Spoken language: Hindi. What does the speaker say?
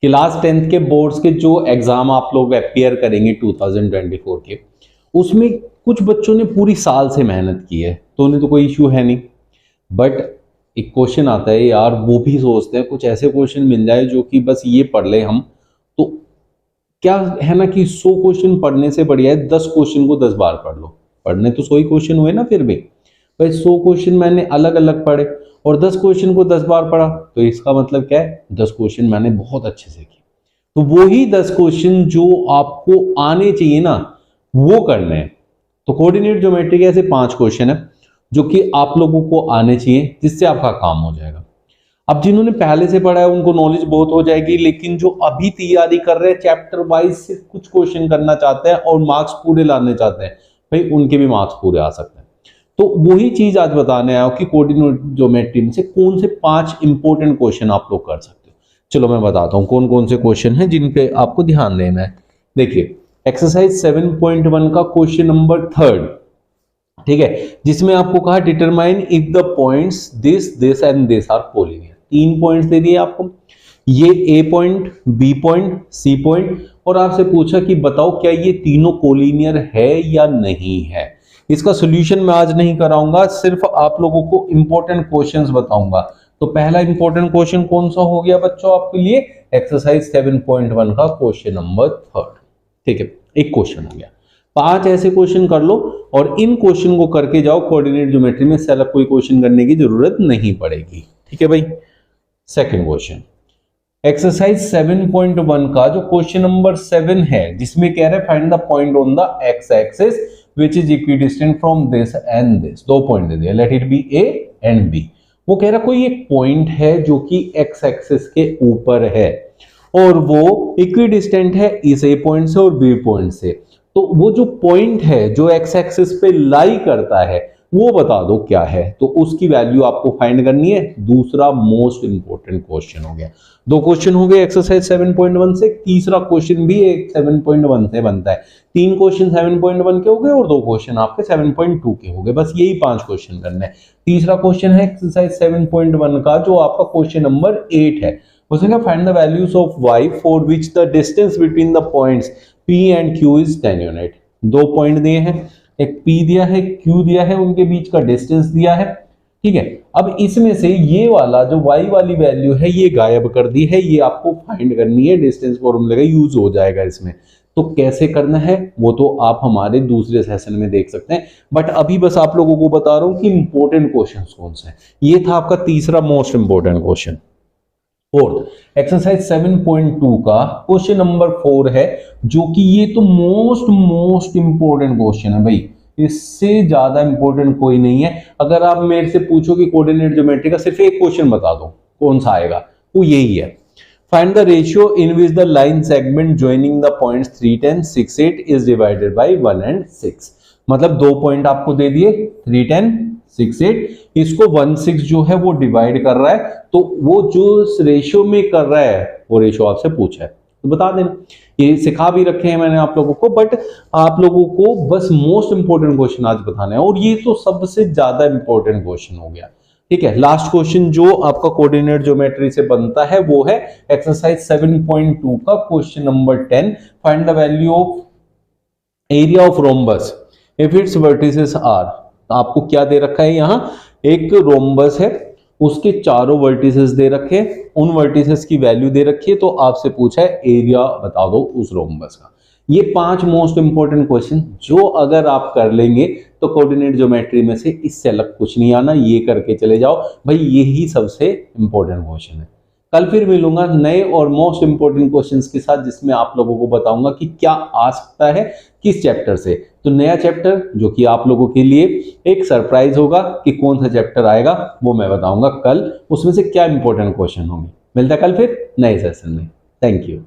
क्लास 10th के बोर्ड्स के जो एग्जाम आप लोग अपियर करेंगे 2024 के, उसमें कुछ बच्चों ने पूरी साल से मेहनत की है तो उन्हें तो कोई इश्यू है नहीं, बट एक क्वेश्चन आता है यार, वो भी सोचते हैं कुछ ऐसे क्वेश्चन मिल जाए जो कि बस ये पढ़ ले हम, तो क्या है ना कि 100 क्वेश्चन पढ़ने से बढ़िया है 10 क्वेश्चन को 10 बार पढ़ लो। पढ़ने तो 100 ही क्वेश्चन हुए ना, फिर भी भाई 100 क्वेश्चन मैंने अलग अलग पढ़े और 10 क्वेश्चन को 10 बार पढ़ा, तो इसका मतलब क्या है, 10 क्वेश्चन मैंने बहुत अच्छे से किए। तो वही 10 क्वेश्चन जो आपको आने चाहिए ना, वो करने हैं। तो कोऑर्डिनेट ज्योमेट्री के ऐसे 5 क्वेश्चन है जो कि आप लोगों को आने चाहिए, जिससे आपका काम हो जाएगा। अब जिन्होंने पहले से पढ़ा है उनको नॉलेज बहुत हो जाएगी, लेकिन जो अभी तैयारी कर रहे हैं चैप्टर वाइज से कुछ क्वेश्चन करना चाहते हैं और मार्क्स पूरे लाने चाहते हैं, भाई उनके भी मार्क्स पूरे आ सकते हैं। तो वही चीज आज बताने आया कि कोऑर्डिनेट ज्योमेट्री में से कौन से 5 इंपॉर्टेंट क्वेश्चन आप लोग कर सकते हो। चलो मैं बताता हूं कौन कौन से क्वेश्चन हैं जिन पे आपको ध्यान देना है। देखिए एक्सरसाइज 7.1 का क्वेश्चन नंबर 3, ठीक है, जिसमें आपको कहा determine if the points this this and this are collinear. 3 points दे दिए आपको, ये A point, B point, C point, और आपसे पूछा कि बताओ क्या ये तीनों कोलिनियर है या नहीं है। इसका सॉल्यूशन मैं आज नहीं कराऊंगा, सिर्फ आप लोगों को इंपॉर्टेंट क्वेश्चंस बताऊंगा। तो पहला इंपॉर्टेंट क्वेश्चन कौन सा हो गया बच्चों आपके लिए, एक्सरसाइज 7.1 का क्वेश्चन नंबर 3, ठीक है, एक क्वेश्चन हो गया। 5 ऐसे क्वेश्चन कर लो और इन क्वेश्चन को करके जाओ, कोऑर्डिनेट ज्योमेट्री में से अलग कोई क्वेश्चन करने की जरूरत नहीं पड़ेगी, ठीक है भाई। सेकंड क्वेश्चन एक्सरसाइज 7.1 का जो क्वेश्चन नंबर 7 है, जिसमें कह रहे हैं find the point on the X axis which is equidistant from this and this. 2 point दे दिया, let it be A and B. वो कह रहा कोई एक पॉइंट है जो कि एक्स एक्सिस के ऊपर है और वो इक्विडिस्टेंट है इस ए पॉइंट से और बी पॉइंट से। तो वो जो पॉइंट है जो एक्स एक्सिस पे लाई करता है वो बता दो क्या है, तो उसकी वैल्यू आपको फाइंड करनी है। दूसरा मोस्ट इंपॉर्टेंट क्वेश्चन हो गया। 2 क्वेश्चन हो गए एक्सरसाइज 7.1 से, तीसरा क्वेश्चन भी 7.1 से बनता है। 3 क्वेश्चन 7.1 के हो गए और 2 क्वेश्चन आपके 7.2 के हो गए, बस यही 5 क्वेश्चन करने हैं। तीसरा क्वेश्चन है एक्सरसाइज 7.1 का जो आपका क्वेश्चन नंबर 8 है। उसने कहा find the values of y for which the distance between the points p and q is 10 unit. 2 point दिए हैं, एक p दिया है, q दिया है, उनके बीच का डिस्टेंस दिया है, ठीक है। अब इसमें से ये वाला जो y वाली वैल्यू है ये गायब कर दी है, ये आपको फाइंड करनी है, डिस्टेंस फॉर्मूले का यूज हो जाएगा इसमें। तो कैसे करना है वो तो आप हमारे दूसरे सेशन में देख सकते हैं, बट अभी बस आप लोगों को बता रहा हूं कि इंपॉर्टेंट क्वेश्चन कौन से हैं। ये था आपका तीसरा most important question. Fourth exercise 7.2 का क्वेश्चन नंबर 4 है, जो कि ये तो मोस्ट इंपॉर्टेंट क्वेश्चन है भाई, इससे ज्यादा इंपॉर्टेंट कोई नहीं है। अगर आप मेरे से पूछो कि कोऑर्डिनेट ज्योमेट्री का सिर्फ एक क्वेश्चन बता दो कौन सा आएगा, वो यही है। Find the ratio in which the line segment joining the points 3, 10, 6, 8 is divided by 1 and 6। मतलब 2 पॉइंट आपको दे दिए 3, 10, 6, 8, इसको 1, 6 जो है वो डिवाइड कर रहा है, तो वो जो रेशियो में कर रहा है वो रेशियो आपसे पूछा है तो बता देना। ये सिखा भी रखे हैं मैंने आप लोगों को, बट आप लोगों को बस मोस्ट इंपॉर्टेंट क्वेश्चन आज बताना है और ये तो सबसे ज्यादा इंपॉर्टेंट क्वेश्चन हो गया, ठीक है। लास्ट क्वेश्चन जो आपका कोऑर्डिनेट ज्योमेट्री से बनता है वो है एक्सरसाइज 7.2 का question number 10। Find the value of area of rhombus if its vertices are. आपको क्या दे रखा है, यहां एक रोम्बस है, उसके चारों वर्टिसेस दे रखे, उन वर्टिसेस की वैल्यू दे रखी है, तो आपसे पूछा है एरिया बता दो उस रोम्बस का। ये 5 मोस्ट इंपॉर्टेंट क्वेश्चन जो अगर आप कर लेंगे तो कोऑर्डिनेट ज्योमेट्री में से इससे अलग कुछ नहीं आना, ये करके चले जाओ भाई, यही सबसे इंपॉर्टेंट क्वेश्चन है। कल फिर मिलूंगा नए और मोस्ट इंपॉर्टेंट क्वेश्चंस के साथ, जिसमें आप लोगों को बताऊंगा कि क्या आ सकता है किस चैप्टर से। तो नया चैप्टर जो कि आप लोगों के लिए एक सरप्राइज होगा कि कौन सा चैप्टर आएगा वो मैं बताऊंगा कल, उसमें से क्या इंपॉर्टेंट क्वेश्चन होंगे। मिलता है कल फिर नए सेशन में। Thank you.